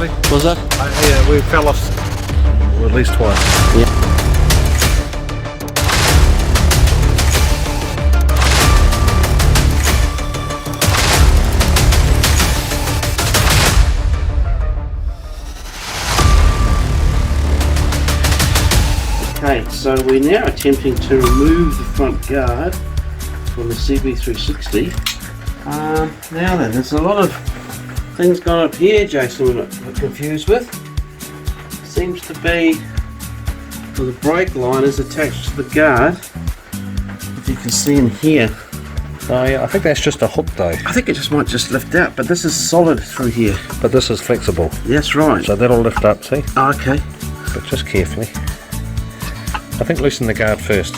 actually. Was it? Yeah, we fell off at least twice. Yeah. Okay, so we're now attempting to remove the front guard from the CB360. Now then, there's a lot of things going up here, Jason, we're not confused with. Seems to be where the brake line is attached to the guard, if you can see in here. Oh yeah, I think that's just a hook though. I think it just might just lift out, but this is solid through here. But this is flexible. That's right. So that'll lift up, see? Okay. But just carefully. I think loosen the guard first.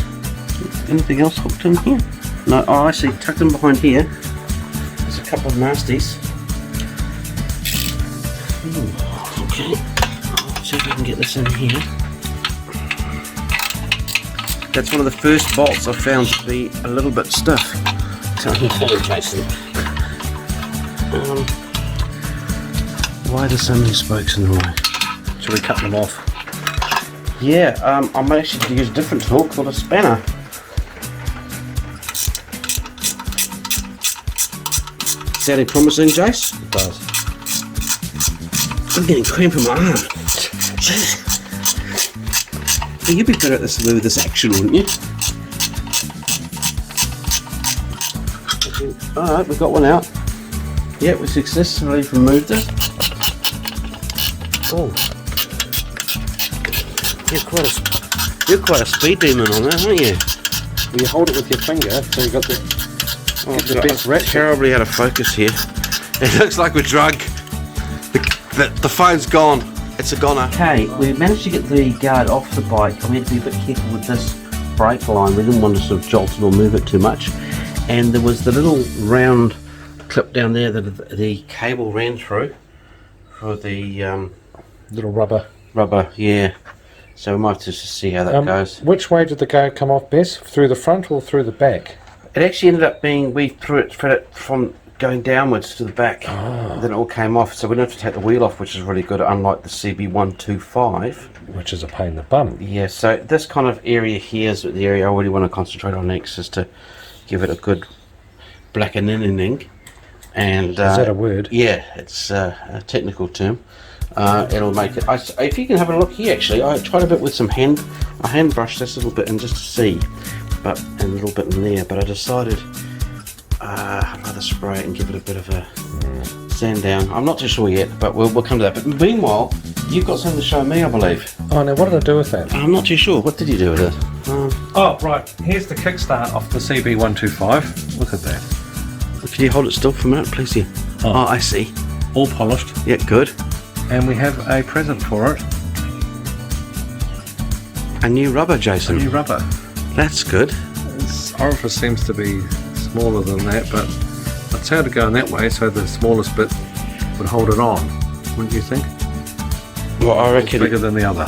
Anything else hooked in here? No, oh I see, tucked in behind here. There's a couple of nasties. Ooh, okay, let's see if we can get this in here. That's one of the first bolts I found to be a little bit stiff. Tell me, Jason. Why are there so many spokes in the way? Should we cut them off? Yeah, I might actually use a different tool called a spanner. Sounding promising, Jace? It does. I'm getting cramp in my arm. Well, you'd be better at this with this action, wouldn't you? Alright, we've got one out. Yep, we successfully removed it. Oh. You're quite a speed demon on that, aren't you? Well, you hold it with your finger, so you got the best ratchet. Terribly out of focus here. It looks like we're drunk. The phone's gone. It's a goner. Okay, we managed to get the guard off the bike, and we had to be a bit careful with this brake line. We didn't want to sort of jolt it or move it too much. And there was the little round clip down there that the cable ran through for the Little rubber. yeah. So we might just see how that goes. Which way did the guard come off best? Through the front or through the back? It actually ended up being, we thread it from going downwards to the back. Oh. Then it all came off, so we didn't have to take the wheel off, which is really good, unlike the CB125. Which is a pain in the bum. Yeah, so this kind of area here is the area I really want to concentrate on next, is to give it a good blackening. And is that a word? Yeah, it's a technical term. It'll make it. If you can have a look here, actually, I tried a bit with some hand brushed this a little bit and just to see, and a little bit in there. But I decided I'd rather spray it and give it a bit of a sand down. I'm not too sure yet, but we'll come to that. But meanwhile, you've got something to show me, I believe. Oh, now what did I do with that? I'm not too sure. What did you do with it? Oh, right. Here's the kickstart off the CB125. Look at that. Can you hold it still for a minute, please? Yeah. Oh, I see. All polished. Yeah, good. And we have a present for it. A new rubber, Jason. A new rubber. That's good. Its orifice seems to be smaller than that, but I'd say to go in that way so the smallest bit would hold it on, wouldn't you think? Well, I reckon... It's bigger than the other.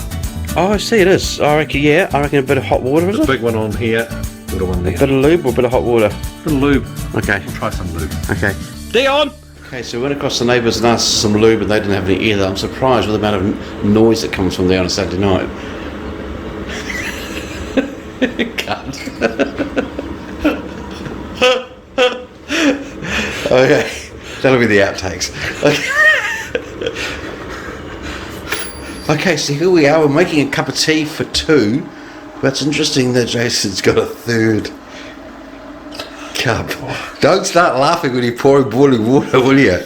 Oh, I see it is. I reckon, yeah. I reckon a bit of hot water, is it? A big one on here, little one there. A bit of lube or a bit of hot water? A bit of lube. Okay. We'll try some lube. Okay. Dion! Okay, so we went across the neighbours and asked for some lube, and they didn't have any either. I'm surprised with the amount of noise that comes from there on a Saturday night. Cut. Okay, that'll be the outtakes. Okay, so here we are. We're making a cup of tea for two. That's interesting that Jason's got a third cup. Don't start laughing when you're pouring boiling water, will you?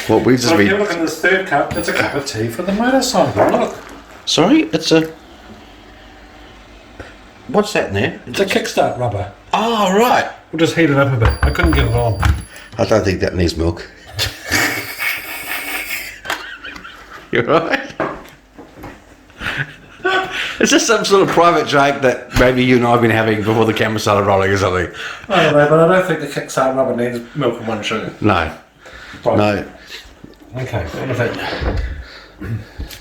What we've just been... If you look at this third cup, it's a cup of tea for the motorcycle. Look. Sorry, it's a... What's that in there? It's a kickstart rubber. Oh, right. We'll just heat it up a bit. I couldn't get it on. I don't think that needs milk. You're right. Is this some sort of private joke that maybe you and I have been having before the camera started rolling or something? I don't know, but I don't think the kickstart rubber needs milk and one sugar. No. Right. No. Okay, what was that?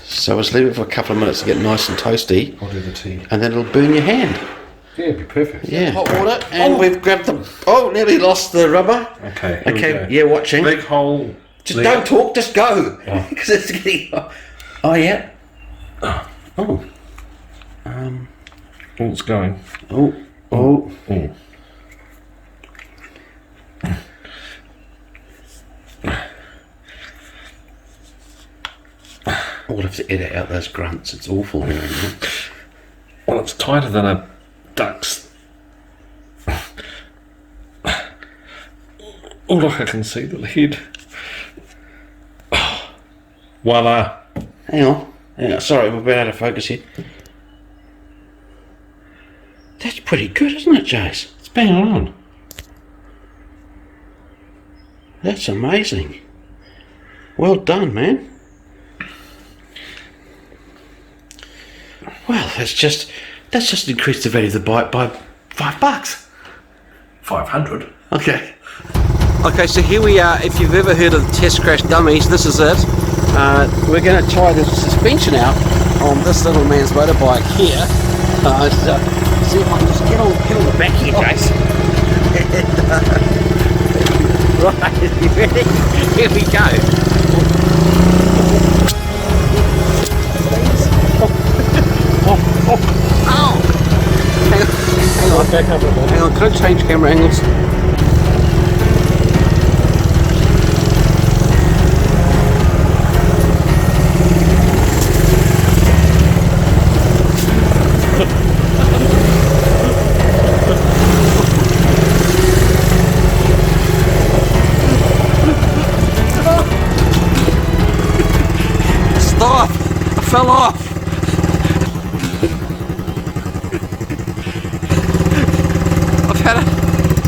So let's leave it for a couple of minutes to get nice and toasty. I'll do the tea. And then it'll burn your hand. Yeah, it'd be perfect. Yeah. Hot water, and we've grabbed the... Oh, nearly lost the rubber. Okay, okay, yeah, watching. Big hole Just don't talk, just go. Because it's getting... Oh, yeah. Oh. Oh, it's going. Oh. We'll have to edit out those grunts. It's awful. Well, it's tighter than a duck's. Oh, look, I can see the head. Voila. Hang on. Sorry, we're a bit out of focus here. That's pretty good, isn't it, Jace? It's bang on. That's amazing. Well done, man. Well, that's just increased the value of the bike by $5. 500. Okay. Okay, so here we are. If you've ever heard of test crash dummies, this is it. We're going to try the suspension out on this little man's motorbike here. See if I can just get on the back here, Jace. Right, you ready? Here we go. Oh! Hang on, can I change camera angles? Stop! I fell off!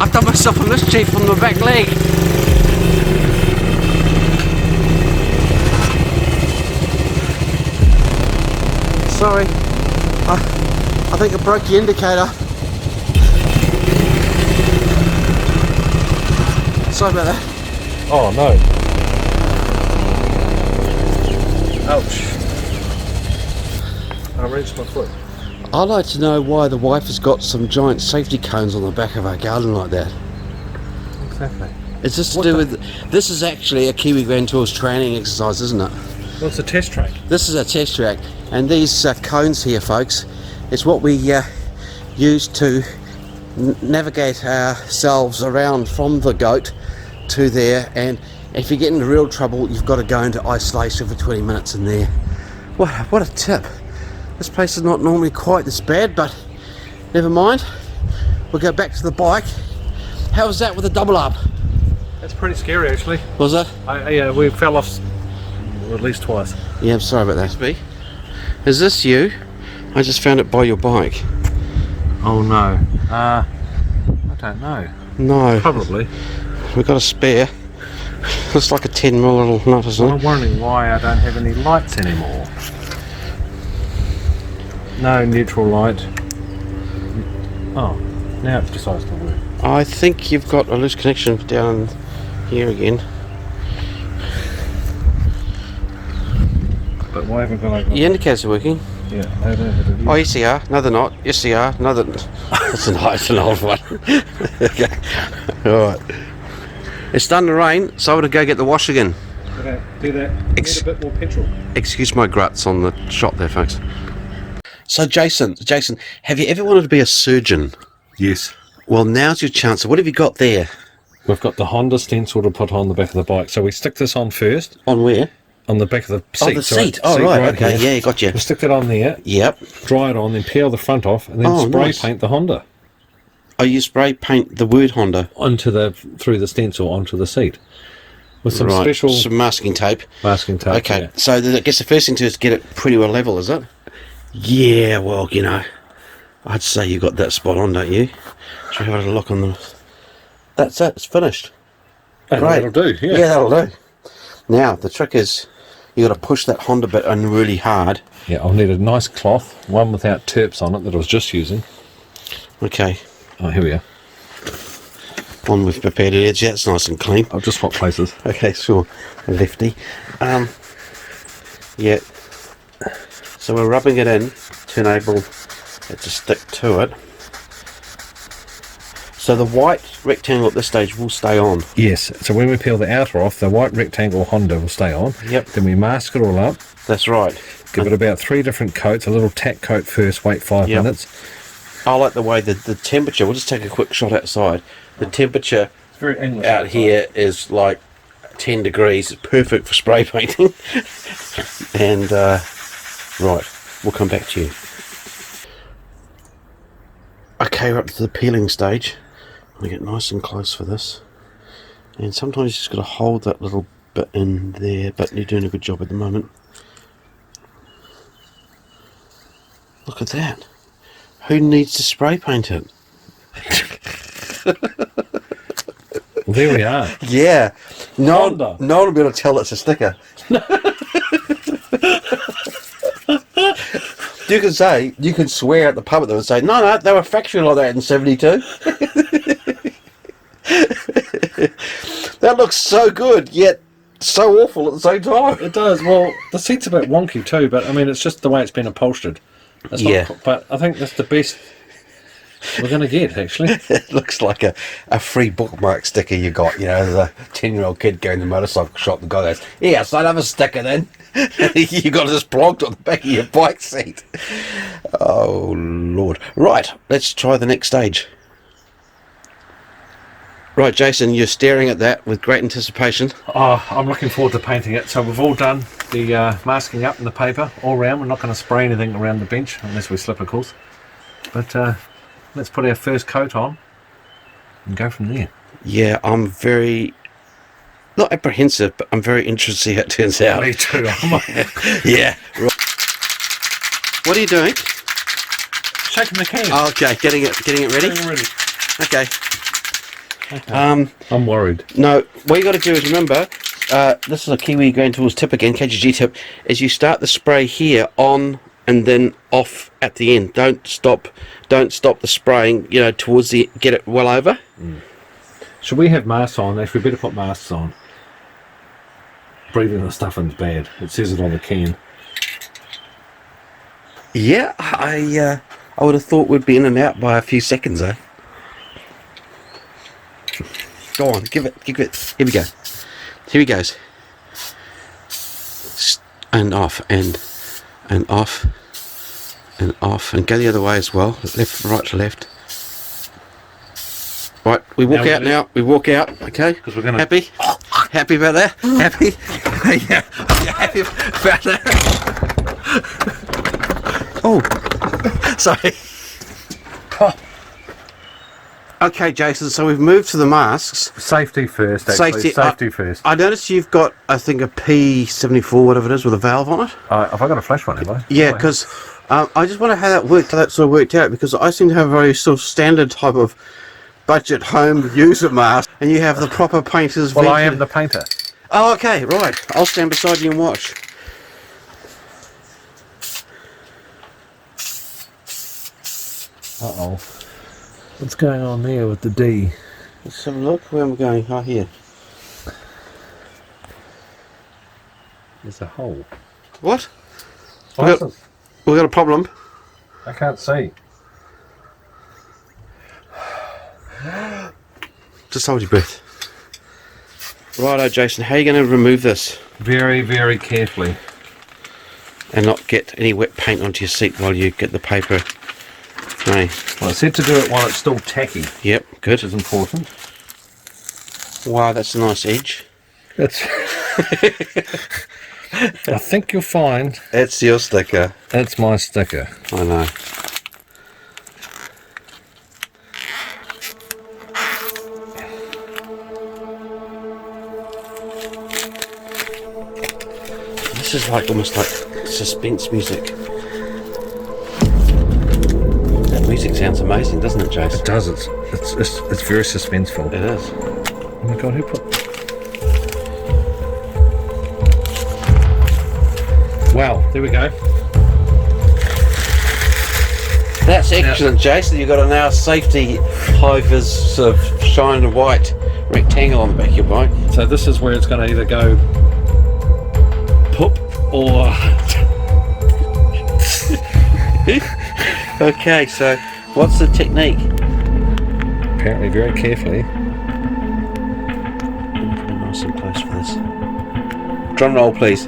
I've done myself a mischief on the back leg. Sorry, I think I broke the indicator. Sorry about that. Oh no. Ouch. I wrenched my foot. I'd like to know why the wife has got some giant safety cones on the back of her garden like that. Exactly. Is this to do with... This is actually a Kiwi Grand Tour's training exercise, isn't it? Well, it's a test track. This is a test track, and these cones here, folks, is what we use to navigate ourselves around from the goat to there, and if you get into real trouble, you've got to go into isolation for 20 minutes in there. What a tip. This place is not normally quite this bad, but never mind. We'll go back to the bike. How was that with the double up? That's pretty scary, actually. Was it? Yeah, we fell off at least twice. Yeah, I'm sorry about that. Is this you? I just found it by your bike. Oh no. I don't know. No. Probably. We've got a spare. Looks like a 10mm little nut, isn't it? I'm wondering why I don't have any lights anymore. No neutral light. Oh, now it decides to work. I think you've got a loose connection down here again. But why haven't I got... Your indicators are working. Yeah, I don't have it. Oh, yes they are. No, they're not. Yes they are. No, they're not. It's an old one. Okay. Alright. It's starting to rain, so I'm going to go get the wash again. Okay, do that. Need a bit more petrol. Excuse my gruts on the shot there, folks. So Jason, have you ever wanted to be a surgeon? Yes. Well, now's your chance. What have you got there? We've got the Honda stencil to put on the back of the bike. So we stick this on first. On where? On the back of the seat. Oh, the seat. Oh, right. Okay. Here. Yeah, got you. We'll stick that on there. Yep. Dry it on, then peel the front off, and then spray paint the Honda. Oh, you spray paint the word Honda through the stencil onto the seat with some some masking tape. Masking tape. Okay. Yeah. So I guess the first thing to do is get it pretty well level, is it? Yeah. Well, you know, I'd say you got that spot on, don't you? Should we have a look on them? That's it. It's finished. Great. That'll do. Yeah. Yeah, that'll do. Now the trick is you got to push that Honda bit in really hard. Yeah, I'll need a nice cloth, one without terps on it that I was just using. Okay. Oh, here we are. One with prepared edge. That's nice and clean. I'll just swap places. Okay, sure. Lefty. Yeah. So we're rubbing it in to enable it to stick to it. So the white rectangle at this stage will stay on. Yes, so when we peel the outer off, the white rectangle Honda will stay on. Yep. Then we mask it all up. That's right. Give it about 3 different coats, a little tack coat first, wait 5 minutes. I like the way that the temperature, we'll just take a quick shot outside. The temperature Very English out here is like 10 degrees. It's perfect for spray painting. And, right, we'll come back to you. Okay, we're up to the peeling stage. I'm going to get nice and close for this. And sometimes you just got to hold that little bit in there, but you're doing a good job at the moment. Look at that. Who needs to spray paint it? Well, there we are. Yeah. No Honda. one will be able to tell it's a sticker. You can swear at the pub at them and say, no, they were factory like that in 72. That looks so good, yet so awful at the same time. It does. Well, the seat's a bit wonky too, but I mean, it's just the way it's been upholstered. It's not, but I think that's the best we're going to get, actually. It looks like a free bookmark sticker you got, you know, as a 10-year-old kid going to the motorcycle shop. The guy goes, yes, I'd have a sticker then. You got this blocked on the back of your bike seat. Oh, Lord. Right, let's try the next stage. Right, Jason, you're staring at that with great anticipation. Oh, I'm looking forward to painting it. So we've all done the masking up in the paper all round. We're not going to spray anything around the bench, unless we slip, of course. But let's put our first coat on and go from there. Yeah, I'm very, not apprehensive, but I'm very interested to see how it turns out. Me too. Yeah. Right. What are you doing? Shaking the can. Oh, okay, getting it ready? Getting ready. Okay. Okay. I'm worried. No, what you got to do is remember, this is a Kiwi Grand Tools tip again, KGG tip, is you start the spray here on and then off at the end. Don't stop the spraying, you know, towards the, get it well over. Should we have masks on? Actually, we better put masks on. Breathing the stuff in's bad. It says it on the can. Yeah, I would have thought we'd be in and out by a few seconds, eh? Go on, give it. Here we go. Here he goes. And off, and off, and off, and go the other way as well. Left, right to left. Right, we walk out now. We walk out, okay? Because we're gonna. Happy? Happy about that? Happy? Yeah. You happy about that? Oh, sorry. Okay, Jason, so we've moved to the masks. Safety first, actually. Safety first. I noticed you've got, I think, a P74, whatever it is, with a valve on it. Have I got a flash one, have I? Yeah, because I just wonder how that sort of worked out, because I seem to have a very sort of standard type of budget home user mask, and you have the proper painter's... Well, I am the painter. Oh, okay, right. I'll stand beside you and watch. Uh-oh. What's going on there with the D? Let's have a look. Where am I going? Oh, here. There's a hole. What? We've got a problem. I can't see. Just hold your breath. Righto, Jason. How are you going to remove this? Very, very carefully. And not get any wet paint onto your seat while you get the paper. Okay. Well, I said to do it while it's still tacky. Yep, good. Which is important. Wow, that's a nice edge. That's. I think you'll find. It's your sticker. That's my sticker. I know. This is like almost like suspense music. That music sounds amazing, doesn't it, Jason? It does. It's very suspenseful. It is. Oh my God, who put? Wow, there we go. That's excellent, Jason. You've got a now safety high-vis sort of shine white rectangle on the back of your bike. So this is where it's going to either go poop or... Okay, so what's the technique? apparently very carefully. Nice and close for this. Drum roll, please.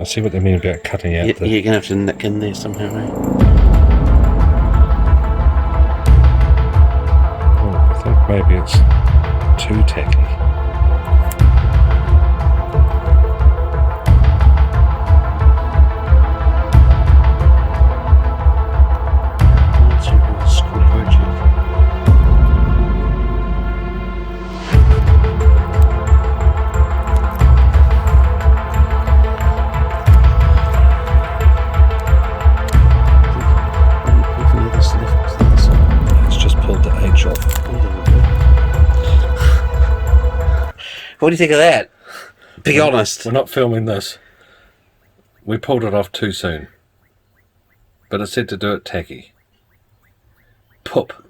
I see what they mean about cutting out the... You're going to have to nick in there somehow, right? Oh, I think maybe it's too tacky. What do you think of that? Be honest. We're not filming this. We pulled it off too soon. But it said to do it tacky. Poop.